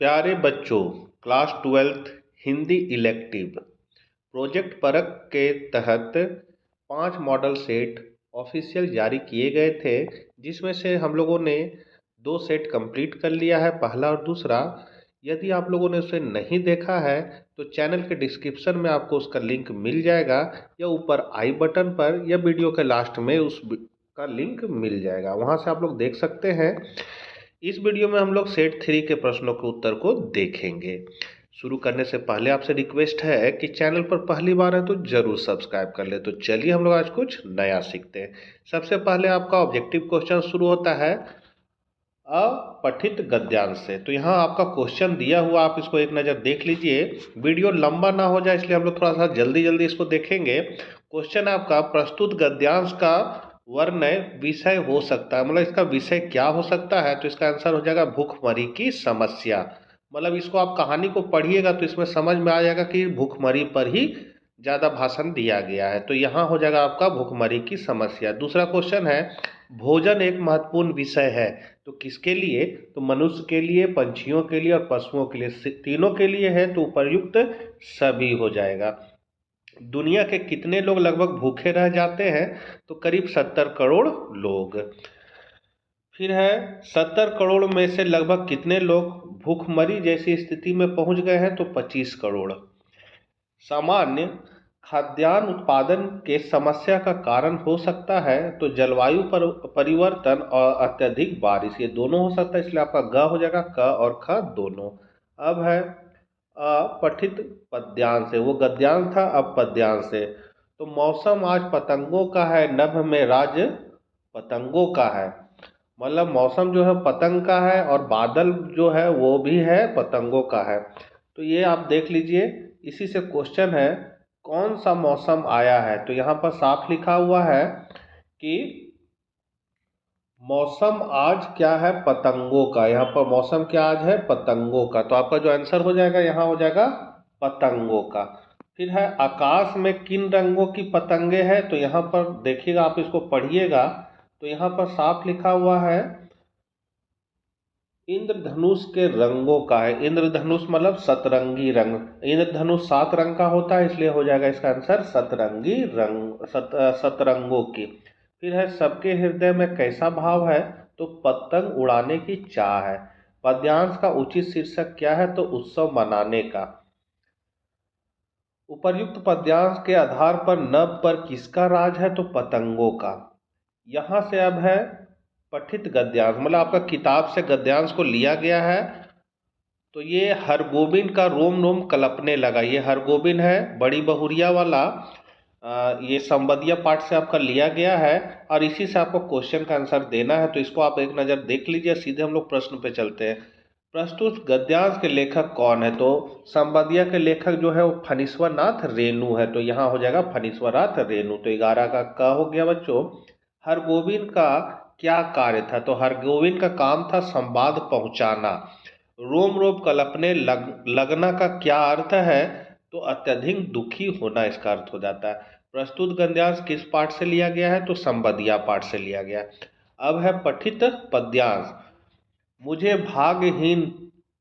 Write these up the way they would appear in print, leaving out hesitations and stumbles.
प्यारे बच्चों, class 12th Hindi elective project परख के तहत 5 मॉडल सेट ऑफिशियल जारी किए गए थे, जिसमें से हम लोगों ने 2 सेट कंप्लीट कर लिया है, पहला और दूसरा। यदि आप लोगों ने उसे नहीं देखा है तो चैनल के डिस्क्रिप्शन में आपको उसका लिंक मिल जाएगा, या ऊपर आई बटन पर या वीडियो के लास्ट में उस का लिंक मिल जाएगा, वहां से आप लोग देख सकते हैं। इस वीडियो में हम लोग सेट 3 के प्रश्नों के उत्तर को देखेंगे। शुरू करने से पहले आपसे रिक्वेस्ट है कि चैनल पर पहली बार है तो जरूर सब्सक्राइब कर ले। तो चलिए हम लोग आज कुछ नया सीखते हैं। सबसे पहले आपका ऑब्जेक्टिव क्वेश्चन शुरू होता है अपठित गद्यांश से। तो यहाँ आपका क्वेश्चन दिया हुआ, आप इसको एक नज़र देख लीजिए। वीडियो लंबा ना हो जाए इसलिए हम लोग थोड़ा सा जल्दी जल्दी इसको देखेंगे। क्वेश्चन आपका, प्रस्तुत गद्यांश का वर्ण विषय हो सकता है, मतलब इसका विषय क्या हो सकता है। तो इसका आंसर हो जाएगा भूखमरी की समस्या। मतलब इसको आप कहानी को पढ़िएगा तो इसमें समझ में आ जाएगा कि भूखमरी पर ही ज़्यादा भाषण दिया गया है। तो यहाँ हो जाएगा आपका भूखमरी की समस्या। दूसरा क्वेश्चन है, भोजन एक महत्वपूर्ण विषय है तो किसके लिए। तो मनुष्य के लिए, पंछियों के लिए और पशुओं के लिए, तीनों के लिए है, तो उपर्युक्त सभी हो जाएगा। दुनिया के कितने लोग लगभग भूखे रह जाते हैं। तो करीब 70 करोड़ लोग। फिर है, 70 करोड़ में से लगभग कितने लोग भूखमरी जैसी स्थिति में पहुंच गए हैं। तो 25 करोड़। सामान्य खाद्यान्न उत्पादन के समस्या का कारण हो सकता है। तो जलवायु परिवर्तन और अत्यधिक बारिश, ये दोनों हो सकता है, इसलिए आपका ग हो जाएगा, क और ख दोनों। अब है अपठित पद्यांश है, वो गद्यांश था, अब पद्यांश है। तो मौसम आज पतंगों का है, नभ में राज पतंगों का है। मतलब मौसम जो है पतंग का है और बादल जो है वो भी है पतंगों का है। तो ये आप देख लीजिए। इसी से क्वेश्चन है, कौन सा मौसम आया है। तो यहाँ पर साफ लिखा हुआ है कि मौसम आज क्या है, पतंगों का। यहाँ पर मौसम क्या आज है, पतंगों का। तो आपका जो आंसर हो जाएगा यहाँ हो जाएगा पतंगों का। फिर है, आकाश में किन रंगों की पतंगे हैं। तो यहाँ पर देखिएगा, आप इसको पढ़िएगा तो यहाँ पर साफ लिखा हुआ है इंद्रधनुष के रंगों का है। इंद्रधनुष मतलब सतरंगी रंग। इंद्रधनुष 7 रंग का होता है, इसलिए हो जाएगा इसका आंसर सतरंगी रंग, सतरंगों की। फिर है, सबके हृदय में कैसा भाव है। तो पतंग उड़ाने की चाह है। पद्यांश का उचित शीर्षक क्या है। तो उत्सव मनाने का। उपर्युक्त पद्यांश के आधार पर नभ पर किसका राज है। तो पतंगों का। यहाँ से अब है पठित गद्यांश, मतलब आपका किताब से गद्यांश को लिया गया है। तो ये हरगोविंद का रोम रोम कलपने लगा, ये हरगोविंद है, बड़ी बहुरिया वाला। ये संबंधिया पाठ से आपका लिया गया है और इसी से आपको क्वेश्चन का आंसर देना है। तो इसको आप एक नज़र देख लीजिए। सीधे हम लोग प्रश्न पे चलते हैं। प्रस्तुत गद्यांश के लेखक कौन है। तो संबंधिया के लेखक जो है वो फणीश्वर नाथ रेणु है। तो यहाँ हो जाएगा फणीश्वर नाथ रेणु। तो 11 का क हो गया बच्चों। हरगोविंद का क्या कार्य था। तो हरगोविंद का काम था संवाद पहुंचाना। रोम रोम कल्पने लगना का क्या अर्थ है। तो अत्यधिक दुखी होना इसका अर्थ हो जाता है। प्रस्तुत गद्यांश किस पाठ से लिया गया है। तो संबंधिया पाठ से लिया गया है। अब है पठित पद्यांश। मुझे भाग्यहीन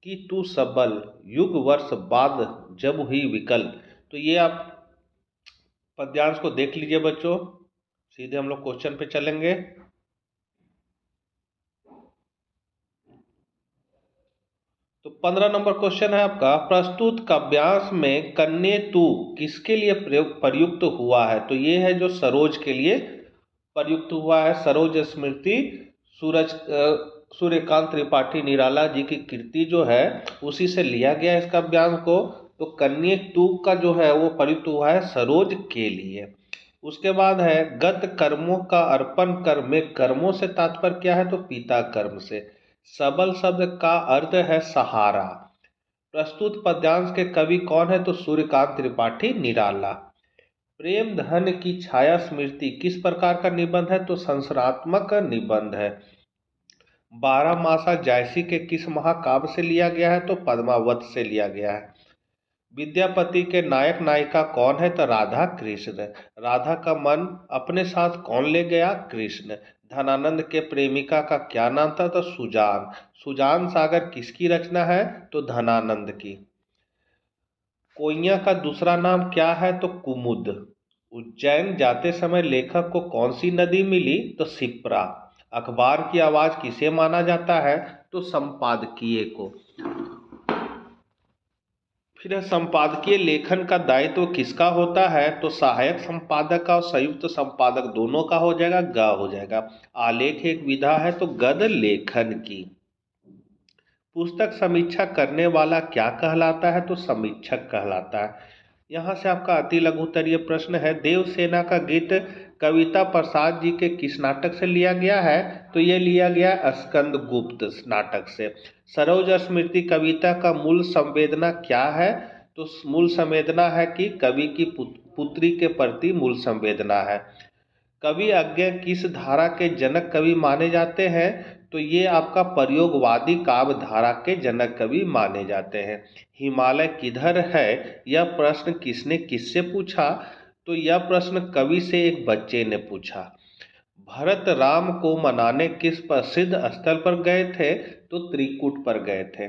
कि तू सबल, युग वर्ष बाद जब हुई विकल। तो ये आप पद्यांश को देख लीजिए बच्चों। सीधे हम लोग क्वेश्चन पे चलेंगे। तो 15 नंबर क्वेश्चन है आपका, प्रस्तुत काव्यांश में कन्ये तू किसके लिए प्रयुक्त हुआ है। तो ये है जो सरोज के लिए प्रयुक्त हुआ है। सरोज स्मृति सूरज सूर्यकांत त्रिपाठी निराला जी की कृति जो है उसी से लिया गया है इस काव्यांश को। तो कन्ये तू का जो है वो प्रयुक्त हुआ है सरोज के लिए। उसके बाद है, गत कर्मों का अर्पण कर में कर्मों से तात्पर्य क्या है। तो पिता कर्म से। सबल शब्द का अर्थ है सहारा। प्रस्तुत पद्यांश के कवि कौन है। तो सूर्यकांत त्रिपाठी निराला। प्रेम धन की छाया स्मृति किस प्रकार का निबंध है। तो संरचनात्मक निबंध है। 12 मासा जायसी के किस महाकाव्य से लिया गया है। तो पद्मावत से लिया गया है। विद्यापति के नायक नायिका कौन है। तो राधा कृष्ण। राधा का मन अपने साथ कौन ले गया। कृष्ण। धनानंद के प्रेमिका का क्या नाम था? तो सुजान। सुजान सागर किसकी रचना है? तो धनानंद की। कोइया का दूसरा नाम क्या है? तो कुमुद। उज्जैन जाते समय लेखक को कौन सी नदी मिली? तो शिप्रा। अखबार की आवाज किसे माना जाता है? तो संपादकीय को। फिर संपादकीय लेखन का दायित्व किसका होता है? तो सहायक संपादक का और संयुक्त संपादक दोनों का हो जाएगा, हो जाएगा। आलेख एक विधा है तो गद लेखन की। पुस्तक समीक्षा करने वाला क्या कहलाता है? तो समीक्षक कहलाता है। यहाँ से आपका अति लघु उत्तरीय प्रश्न है, देवसेना का गीत कविता प्रसाद जी के किस नाटक से लिया गया है? तो ये लिया गया स्कंद गुप्त नाटक से। सरोज स्मृति कविता का मूल संवेदना क्या है? तो मूल संवेदना है कि कवि की पुत्री के प्रति मूल संवेदना है। कवि अज्ञे किस धारा के जनक कवि माने जाते हैं? तो ये आपका प्रयोगवादी काव्य धारा के जनक कवि माने जाते हैं। हिमालय किधर है? यह प्रश्न किसने किससे पूछा? तो यह प्रश्न कवि से एक बच्चे ने पूछा। भरत राम को मनाने किस प्रसिद्ध स्थल पर गए थे? तो त्रिकूट पर गए थे।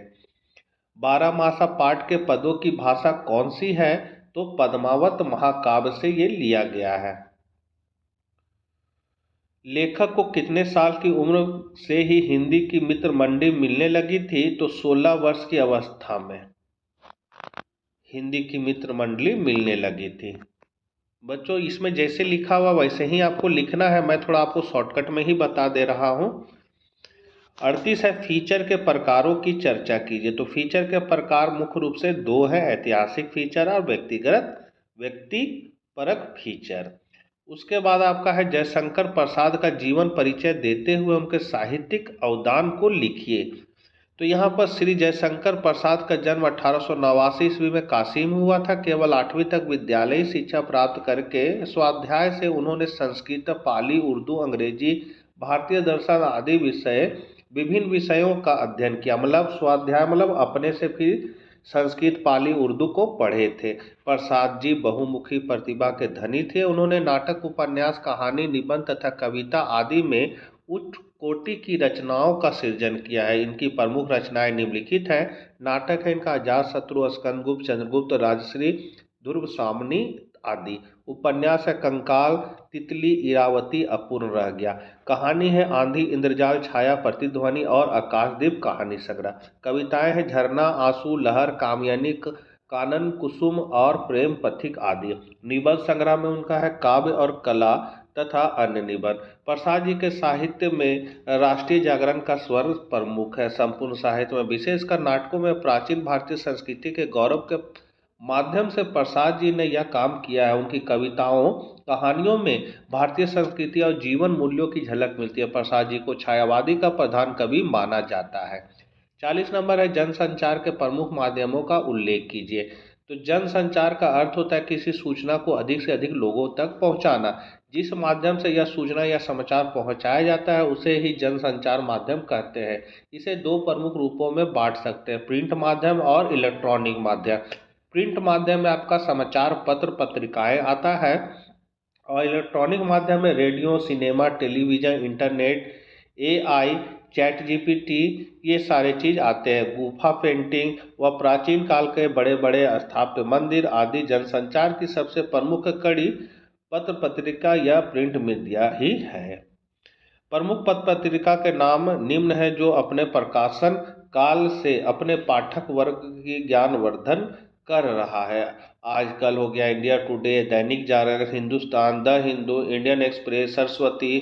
बारहमासा पाठ के पदों की भाषा कौन सी है? तो पद्मावत महाकाव्य से ये लिया गया है। लेखक को कितने साल की उम्र से ही हिंदी की मित्र मंडी मिलने लगी थी? तो 16 वर्ष की अवस्था में हिंदी की मित्र मंडली मिलने लगी थी। बच्चों इसमें जैसे लिखा हुआ वैसे ही आपको लिखना है, मैं थोड़ा आपको शॉर्टकट में ही बता दे रहा हूँ। 38 है, फीचर के प्रकारों की चर्चा कीजिए। तो फीचर के प्रकार मुख्य रूप से दो है, ऐतिहासिक फीचर और व्यक्तिपरक फीचर। उसके बाद आपका है जयशंकर प्रसाद का जीवन परिचय देते हुए उनके साहित्यिक अवदान को लिखिए। तो यहाँ पर श्री जयशंकर प्रसाद का जन्म 1889 ईस्वी में काशी में हुआ था। केवल 8वीं तक विद्यालयी शिक्षा प्राप्त करके स्वाध्याय से उन्होंने संस्कृत, पाली, उर्दू, अंग्रेजी, भारतीय दर्शन आदि विभिन्न विषयों का अध्ययन किया। मतलब स्वाध्याय मतलब अपने से फिर संस्कृत, पाली, उर्दू को पढ़े थे। प्रसाद जी बहुमुखी प्रतिभा के धनी थे। उन्होंने नाटक, उपन्यास, कहानी, निबंध तथा कविता आदि में उच्च कोटि की रचनाओं का सृजन किया है। इनकी प्रमुख रचनाएं निम्नलिखित हैं। नाटक है इनका अजातशत्रु, स्कंदगुप्त, चंद्रगुप्त, राजश्री, ध्रुव सामनी आदि। उपन्यास है कंकाल, तितली, इरावती, अपूर्ण रह गया। कहानी है आंधी, इंद्रजाल, छाया, प्रतिध्वनि और आकाशदीप कहानी संग्रह। कविताएं हैं झरना, आंसू, लहर, कामयानी, कानन कुसुम और प्रेम पथिक आदि। निबंध संग्रह में उनका है काव्य और कला तथा अन्य निबंध। प्रसाद जी के साहित्य में राष्ट्रीय जागरण का स्वर प्रमुख है। संपूर्ण साहित्य में विशेषकर नाटकों में प्राचीन भारतीय संस्कृति के गौरव के माध्यम से प्रसाद जी ने यह काम किया है। उनकी कविताओं, कहानियों में भारतीय संस्कृति और जीवन मूल्यों की झलक मिलती है। प्रसाद जी को छायावादी का प्रधान कवि माना जाता है। 40 नंबर है जनसंचार के प्रमुख माध्यमों का उल्लेख कीजिए। तो जनसंचार का अर्थ होता है किसी सूचना को अधिक से अधिक लोगों तक पहुंचाना। जिस माध्यम से यह सूचना या समाचार पहुंचाया जाता है उसे ही जनसंचार माध्यम कहते हैं। इसे दो प्रमुख रूपों में बांट सकते हैं, प्रिंट माध्यम और इलेक्ट्रॉनिक माध्यम। प्रिंट माध्यम में आपका समाचार पत्र, पत्रिकाएं आता है और इलेक्ट्रॉनिक माध्यम में radio, cinema, television, internet, AI, chat GPT, ये सारे चीज़ आते हैं। गुफा पेंटिंग व प्राचीन काल के बड़े बड़े स्थापत्य मंदिर आदि जनसंचार की सबसे प्रमुख कड़ी पत्र पत्रिका या प्रिंट मीडिया ही है। प्रमुख पत्र पत्रिका के नाम निम्न है जो अपने प्रकाशन काल से अपने पाठक वर्ग की ज्ञानवर्धन कर रहा है। आजकल हो गया India Today, Dainik Jagran, Hindustan, the Hindu, Indian Express, Saraswati,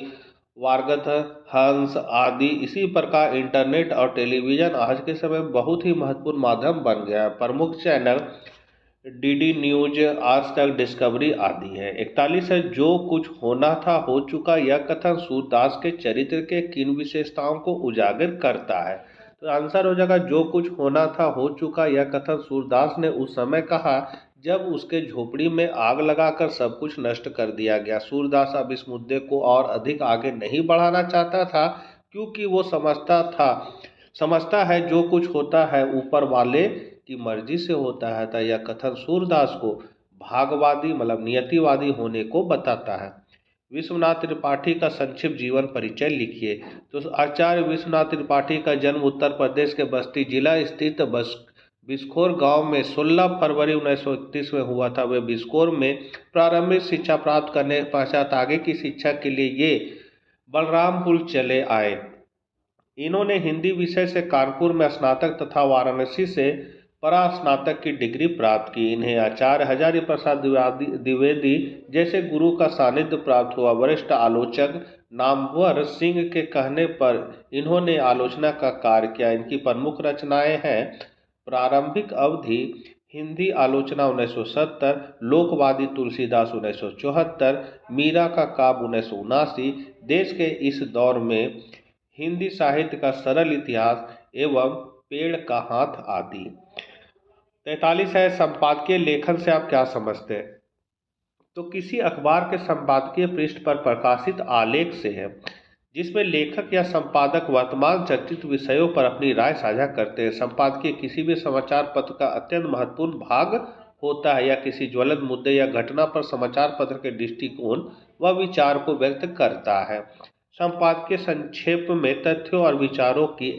वार्गथ, हंस आदि। इसी प्रकार इंटरनेट और टेलीविज़न आज के समय बहुत ही महत्वपूर्ण माध्यम बन गया है। प्रमुख चैनल डीडी न्यूज, आज तक, डिस्कवरी आदि है। 41 है जो कुछ होना था हो चुका। यह कथन सूरदास के चरित्र के किन विशेषताओं को उजागर करता है? तो आंसर हो जाएगा जो कुछ होना था हो चुका। यह कथन सूरदास ने उस समय कहा जब उसके झोपड़ी में आग लगाकर सब कुछ नष्ट कर दिया गया। सूरदास अब इस मुद्दे को और अधिक आगे नहीं बढ़ाना चाहता था क्योंकि वो समझता है जो कुछ होता है ऊपर वाले की मर्जी से होता है। तो यह कथन सूरदास को भागवादी मतलब नियतिवादी होने को बताता है। विश्वनाथ त्रिपाठी का संक्षिप्त जीवन परिचय लिखिए। तो आचार्य विश्वनाथ त्रिपाठी का जन्म उत्तर प्रदेश के बस्ती जिला स्थित बिस्कोर गांव में 16 फरवरी 1931 में हुआ था। वे बिस्कोर में प्रारंभिक शिक्षा प्राप्त करने के पश्चात आगे की शिक्षा के लिए ये बलरामपुर चले आए। इन्होंने हिंदी विषय से कानपुर में स्नातक तथा वाराणसी से परास्नातक की डिग्री प्राप्त की। इन्हें आचार्य हजारी प्रसाद द्विवेदी जैसे गुरु का सानिध्य प्राप्त हुआ। वरिष्ठ आलोचक नामवर सिंह के कहने पर इन्होंने आलोचना का कार्य किया। इनकी प्रमुख रचनाएं हैं प्रारंभिक अवधि, हिंदी आलोचना 1970, लोकवादी तुलसीदास 1974, मीरा का काव्य 1979, देश के इस दौर में हिंदी साहित्य का सरल इतिहास एवं पेड़ का हाथ आदि। 43 है संपादकीय लेखन से आप क्या समझते हैं? तो किसी अखबार के संपादकीय पृष्ठ पर प्रकाशित आलेख से है, जिसमें लेखक या संपादक वर्तमान चर्चित विषयों पर अपनी राय साझा करते हैं। संपादकीय किसी भी समाचार पत्र का अत्यंत महत्वपूर्ण भाग होता है या किसी ज्वलंत मुद्दे या घटना पर समाचार पत्र के दृष्टिकोण व विचार को व्यक्त करता है। संपादकीय संक्षेप में तथ्यों और विचारों की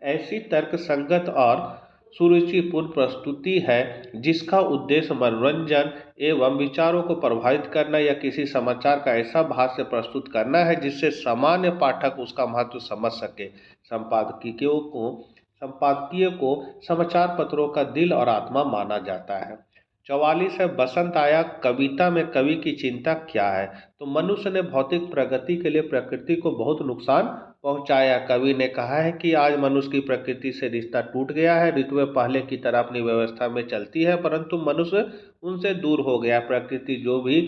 ऐसी तर्कसंगत और सुरुचिपूर्ण प्रस्तुति है जिसका उद्देश्य मनोरंजन एवं विचारों को प्रभावित करना या किसी समाचार का ऐसा भाष्य प्रस्तुत करना है जिससे सामान्य पाठक उसका महत्व समझ सके। संपादकीय को समाचार पत्रों का दिल और आत्मा माना जाता है। 44 है बसंत आया कविता में कवि की चिंता क्या है? तो मनुष्य ने भौतिक प्रगति के लिए प्रकृति को बहुत नुकसान पहुंचाया। कवि ने कहा है कि आज मनुष्य की प्रकृति से रिश्ता टूट गया है। ऋतुएं पहले की तरह अपनी व्यवस्था में चलती है, परंतु मनुष्य उनसे दूर हो गया। प्रकृति जो भी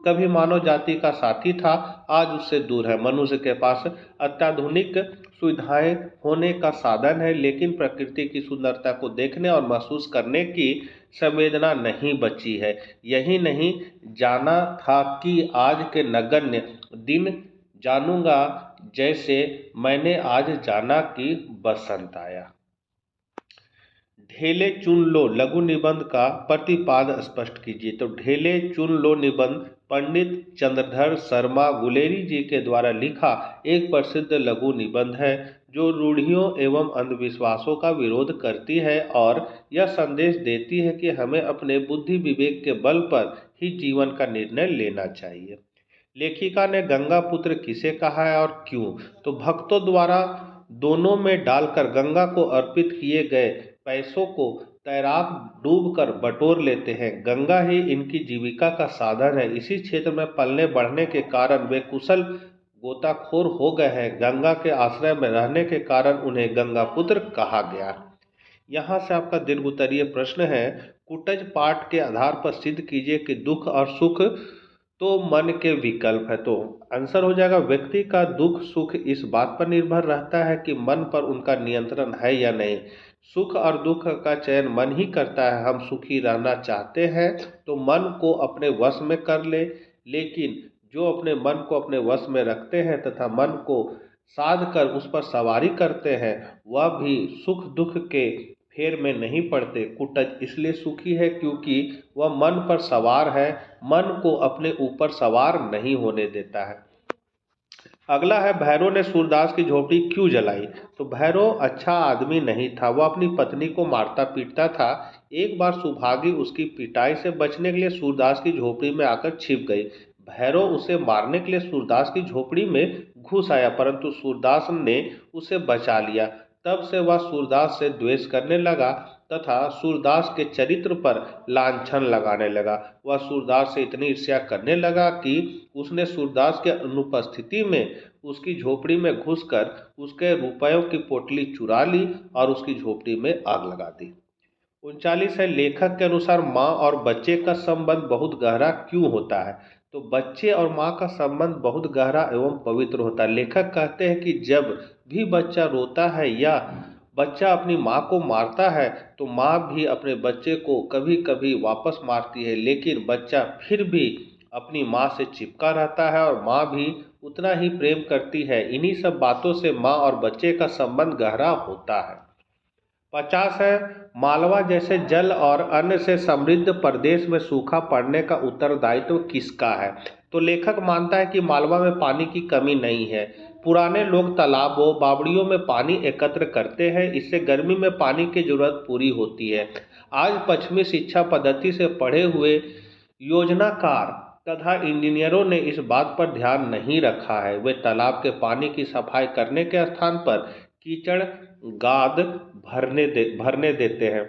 कभी मानव जाति का साथी था, आज उससे दूर है। मनुष्य के पास अत्याधुनिक सुविधाएं होने का साधन है, लेकिन प्रकृति की सुंदरता को देखने और महसूस करने की संवेदना नहीं बची है। यही नहीं जाना था कि आज के नगण्य दिन जानूंगा, जैसे मैंने आज जाना कि बसंत आया। ढेले चुन लो लघु निबंध का प्रतिपाद स्पष्ट कीजिए। तो ढेले चुन लो निबंध पंडित चंद्रधर शर्मा गुलेरी जी के द्वारा लिखा एक प्रसिद्ध लघु निबंध है जो रूढ़ियों एवं अंधविश्वासों का विरोध करती है और यह संदेश देती है कि हमें अपने बुद्धि विवेक के बल पर ही जीवन का निर्णय लेना चाहिए। लेखिका ने गंगा पुत्र किसे कहा है और क्यों? तो भक्तों द्वारा दोनों में डालकर गंगा को अर्पित किए गए पैसों को तैराक डूबकर बटोर लेते हैं। गंगा ही इनकी जीविका का साधन है। इसी क्षेत्र में पलने बढ़ने के कारण वे कुशल गोताखोर हो गए हैं। गंगा के आश्रय में रहने के कारण उन्हें गंगा पुत्र कहा गया। यहाँ से आपका दीर्घ उत्तरीय प्रश्न है, कुटज पाठ के आधार पर सिद्ध कीजिए कि दुख और सुख तो मन के विकल्प है। तो आंसर हो जाएगा व्यक्ति का दुख सुख इस बात पर निर्भर रहता है कि मन पर उनका नियंत्रण है या नहीं। सुख और दुख का चयन मन ही करता है। हम सुखी रहना चाहते हैं तो मन को अपने वश में कर ले, लेकिन जो अपने मन को अपने वश में रखते हैं तथा मन को साध कर उस पर सवारी करते हैं वह भी सुख दुख के फेर में नहीं पड़ते। कुटज इसलिए सुखी है क्योंकि वह मन पर सवार है, मन को अपने ऊपर सवार नहीं होने देता है। अगला है भैरव ने सूरदास की झोपड़ी क्यों जलाई? तो भैरव अच्छा आदमी नहीं था, वह अपनी पत्नी को मारता पीटता था। एक बार सुभागी उसकी पिटाई से बचने के लिए सूरदास की झोपड़ी में आकर छिप गई। भैरव उसे मारने के लिए सूरदास की झोपड़ी में घुस आया, परंतु सूरदास ने उसे बचा लिया। तब से वह सूरदास से द्वेष करने लगा तथा सूरदास के चरित्र पर लांछन लगाने लगा। वह सूरदास से इतनी ईर्ष्या करने लगा कि उसने सूरदास के अनुपस्थिति में उसकी झोपड़ी में घुसकर उसके रुपयों की पोटली चुरा ली और उसकी झोपड़ी में आग लगा दी। 39 है लेखक के अनुसार माँ और बच्चे का संबंध बहुत गहरा क्यों होता है? तो बच्चे और माँ का संबंध बहुत गहरा एवं पवित्र होता है। लेखक कहते हैं कि जब भी बच्चा रोता है या बच्चा अपनी माँ को मारता है तो माँ भी अपने बच्चे को कभी कभी वापस मारती है, लेकिन बच्चा फिर भी अपनी माँ से चिपका रहता है और माँ भी उतना ही प्रेम करती है। इन्हीं सब बातों से माँ और बच्चे का संबंध गहरा होता है। 50 है मालवा जैसे जल और अन्न से समृद्ध प्रदेश में सूखा पड़ने का उत्तरदायित्व किसका है? तो लेखक मानता है कि मालवा में पानी की कमी नहीं है। पुराने लोग तालाबों बावड़ियों में पानी एकत्र करते हैं, इससे गर्मी में पानी की जरूरत पूरी होती है। आज पश्चिमी शिक्षा पद्धति से पढ़े हुए योजनाकार तथा इंजीनियरों ने इस बात पर ध्यान नहीं रखा है। वे तालाब के पानी की सफाई करने के स्थान पर कीचड़ गाद भरने देते हैं।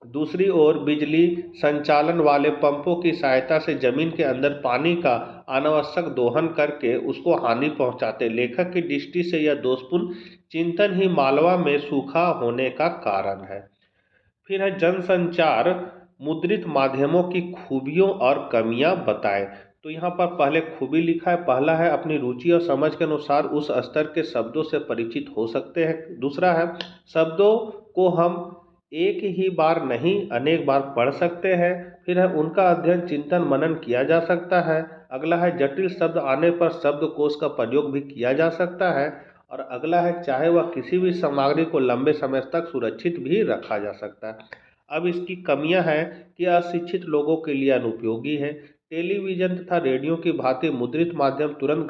दूसरी ओर बिजली संचालन वाले पंपों की सहायता से जमीन के अंदर पानी का अनावश्यक दोहन करके उसको हानि पहुंचाते। लेखक की दृष्टि से यह दोषपूर्ण चिंतन ही मालवा में सूखा होने का कारण है। फिर है जनसंचार मुद्रित माध्यमों की खूबियों और कमियां बताएं। तो यहाँ पर पहले खूबी लिखा है, पहला है अपनी रुचि और समझ के अनुसार उस स्तर के शब्दों से परिचित हो सकते हैं। दूसरा है शब्दों को हम एक ही बार नहीं अनेक बार पढ़ सकते हैं। फिर है उनका अध्ययन चिंतन मनन किया जा सकता है। अगला है जटिल शब्द आने पर शब्दकोश का प्रयोग भी किया जा सकता है। और अगला है चाहे वह किसी भी सामग्री को लंबे समय तक सुरक्षित भी रखा जा सकता है। अब इसकी कमियां हैं कि अशिक्षित लोगों के लिए अनुपयोगी है। टेलीविजन तथा रेडियो की भांति मुद्रित माध्यम तुरंत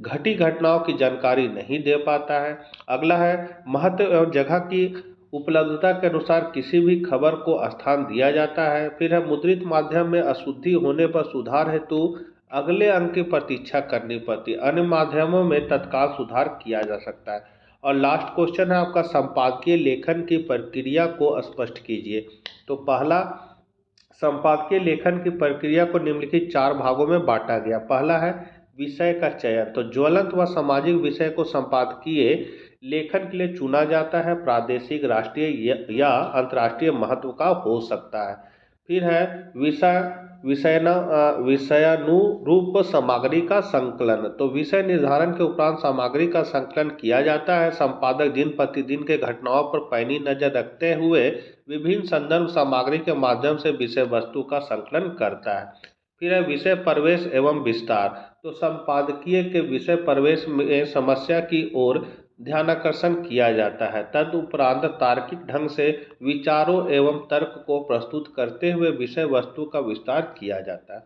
घटी घटनाओं की जानकारी नहीं दे पाता है। अगला है महत्व एवं जगह की उपलब्धता के अनुसार किसी भी खबर को स्थान दिया जाता है। फिर है मुद्रित माध्यम में अशुद्धि होने पर सुधार हेतु अगले अंक की प्रतीक्षा करनी पड़ती, अन्य माध्यमों में तत्काल सुधार किया जा सकता है। और लास्ट क्वेश्चन है आपका संपादकीय लेखन की प्रक्रिया को स्पष्ट कीजिए। तो पहला संपादकीय लेखन की प्रक्रिया को निम्नलिखित 4 भागों में बांटा गया। पहला है विषय का चयन। तो ज्वलंत व सामाजिक विषय को संपादकीय लेखन के लिए चुना जाता है, प्रादेशिक राष्ट्रीय या अंतर्राष्ट्रीय महत्व का हो सकता है। फिर है विषयानुरूप सामग्री का संकलन। तो विषय निर्धारण के उपरांत सामग्री का संकलन किया जाता है। संपादक दिन प्रतिदिन के घटनाओं पर पैनी नजर रखते हुए विभिन्न संदर्भ सामग्री के माध्यम से विषय वस्तु का संकलन करता है। फिर है विषय प्रवेश एवं विस्तार। तो संपादकीय के विषय प्रवेश में समस्या की ओर ध्यानाकर्षण किया जाता है। तदुपरांत तार्किक ढंग से विचारों एवं तर्क को प्रस्तुत करते हुए विषय वस्तु का विस्तार किया जाता है।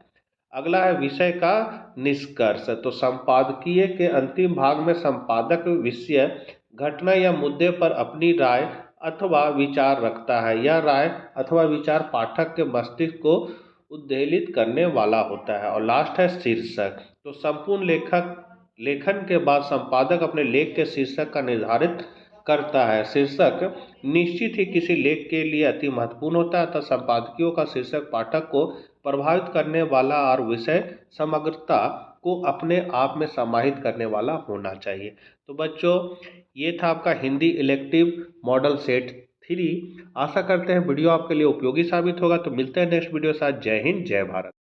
अगला है विषय का निष्कर्ष। तो संपादकीय के अंतिम भाग में संपादक विषय घटना या मुद्दे पर अपनी राय अथवा विचार रखता है। यह राय अथवा विचार पाठक के मस्तिष्क को उद्वेलित करने वाला होता है। और लास्ट है शीर्षक। तो संपूर्ण लेखन के बाद संपादक अपने लेख के शीर्षक का निर्धारित करता है। शीर्षक निश्चित ही किसी लेख के लिए अति महत्वपूर्ण होता है, तथा संपादकीयों का शीर्षक पाठक को प्रभावित करने वाला और विषय समग्रता को अपने आप में समाहित करने वाला होना चाहिए। तो बच्चों ये था आपका हिंदी इलेक्टिव मॉडल सेट 3। आशा करते हैं वीडियो आपके लिए उपयोगी साबित होगा। तो मिलते हैं नेक्स्ट वीडियो के साथ। जय हिंद, जय भारत।